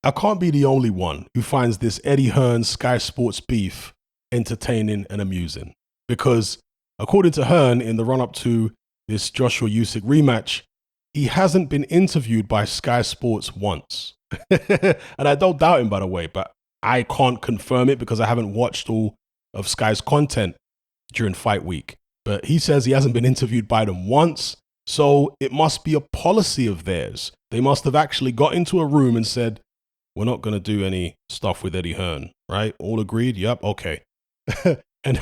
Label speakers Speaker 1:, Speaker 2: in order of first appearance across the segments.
Speaker 1: I can't be the only one who finds this Eddie Hearn Sky Sports beef entertaining and amusing. Because according to Hearn, in the run-up to this Joshua Usyk rematch, he hasn't been interviewed by Sky Sports once. And I don't doubt him, by the way, but I can't confirm it because I haven't watched all of Sky's content during fight week. But he says he hasn't been interviewed by them once, so it must be a policy of theirs. They must have actually got into a room and said, we're not going to do any stuff with Eddie Hearn, right? All agreed? Yep, okay. And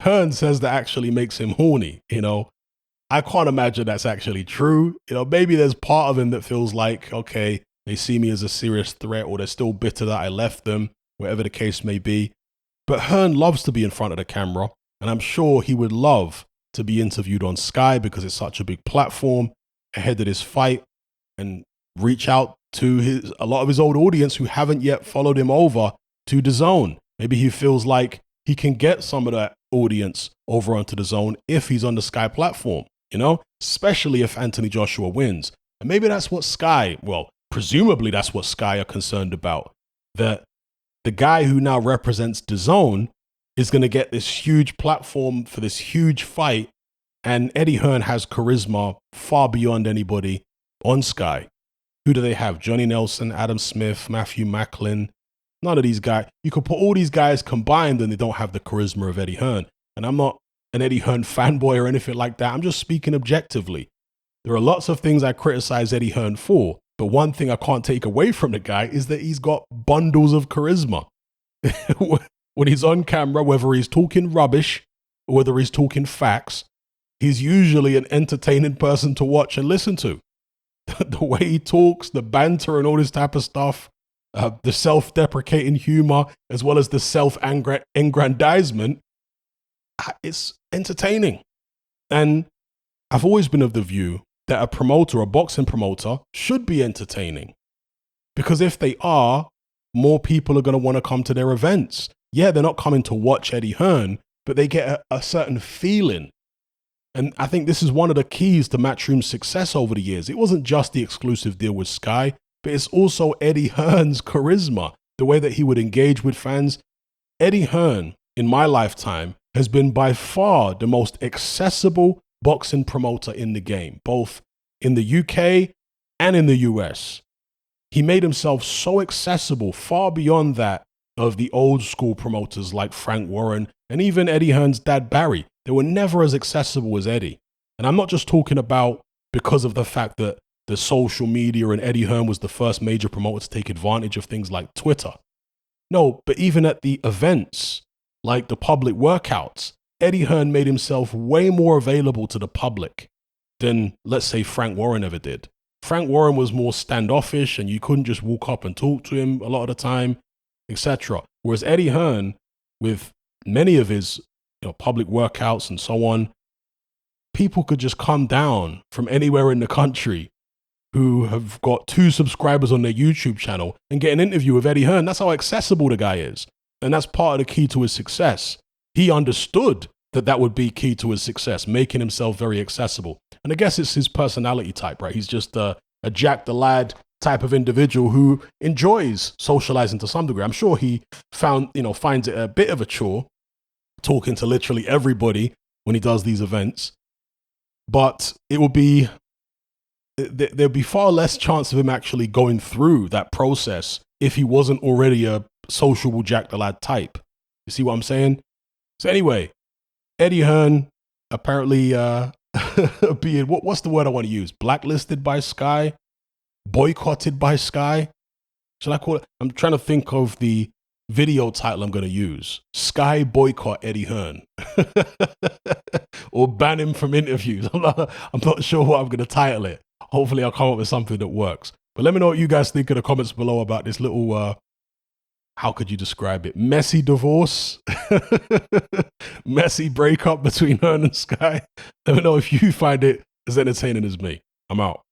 Speaker 1: Hearn says that actually makes him horny, you know? I can't imagine that's actually true. You know, maybe there's part of him that feels like, okay, they see me as a serious threat, or they're still bitter that I left them, whatever the case may be. But Hearn loves to be in front of the camera, and I'm sure he would love to be interviewed on Sky because it's such a big platform ahead of this fight, and reach out to a lot of his old audience who haven't yet followed him over to DAZN. Maybe he feels like he can get some of that audience over onto DAZN if he's on the Sky platform, you know, especially if Anthony Joshua wins. And maybe that's what Sky, well, presumably that's what Sky are concerned about, that the guy who now represents DAZN is going to get this huge platform for this huge fight, and Eddie Hearn has charisma far beyond anybody on Sky. Who do they have? Johnny Nelson, Adam Smith, Matthew Macklin. None of these guys. You could put all these guys combined and they don't have the charisma of Eddie Hearn. And I'm not an Eddie Hearn fanboy or anything like that. I'm just speaking objectively. There are lots of things I criticize Eddie Hearn for, but one thing I can't take away from the guy is that he's got bundles of charisma. When he's on camera, whether he's talking rubbish or whether he's talking facts, he's usually an entertaining person to watch and listen to. The way he talks, the banter and all this type of stuff, the self-deprecating humor, as well as the self-aggrandizement, it's entertaining. And I've always been of the view that a promoter, a boxing promoter, should be entertaining. Because if they are, more people are going to want to come to their events. Yeah, they're not coming to watch Eddie Hearn, but they get a certain feeling. And I think this is one of the keys to Matchroom's success over the years. It wasn't just the exclusive deal with Sky, but it's also Eddie Hearn's charisma, the way that he would engage with fans. Eddie Hearn, in my lifetime, has been by far the most accessible boxing promoter in the game, both in the UK and in the US. He made himself so accessible, far beyond that of the old school promoters like Frank Warren and even Eddie Hearn's dad, Barry. They were never as accessible as Eddie. And I'm not just talking about because of the fact that the social media and Eddie Hearn was the first major promoter to take advantage of things like Twitter. No, but even at the events, like the public workouts, Eddie Hearn made himself way more available to the public than, let's say, Frank Warren ever did. Frank Warren was more standoffish and you couldn't just walk up and talk to him a lot of the time, etc. Whereas Eddie Hearn, with many of his public workouts and so on, people could just come down from anywhere in the country who have got 2 subscribers on their YouTube channel and get an interview with Eddie Hearn. That's how accessible the guy is. And that's part of the key to his success. He understood that that would be key to his success, making himself very accessible. And I guess it's his personality type, right? He's just a Jack the Lad type of individual who enjoys socializing to some degree. I'm sure he finds it a bit of a chore talking to literally everybody when he does these events. But it will be, there'll be far less chance of him actually going through that process if he wasn't already a sociable Jack the Lad type. You see what I'm saying? So anyway, Eddie Hearn apparently being, what's the word I want to use? Blacklisted by Sky? Boycotted by Sky? Should I call it? I'm trying to think of the video title I'm going to use. Sky boycott Eddie Hearn. Or ban him from interviews. I'm not sure what I'm going to title it. Hopefully I'll come up with something that works. But let me know what you guys think in the comments below about this little, how could you describe it? Messy divorce? Messy breakup between Hearn and Sky? Let me know if you find it as entertaining as me. I'm out.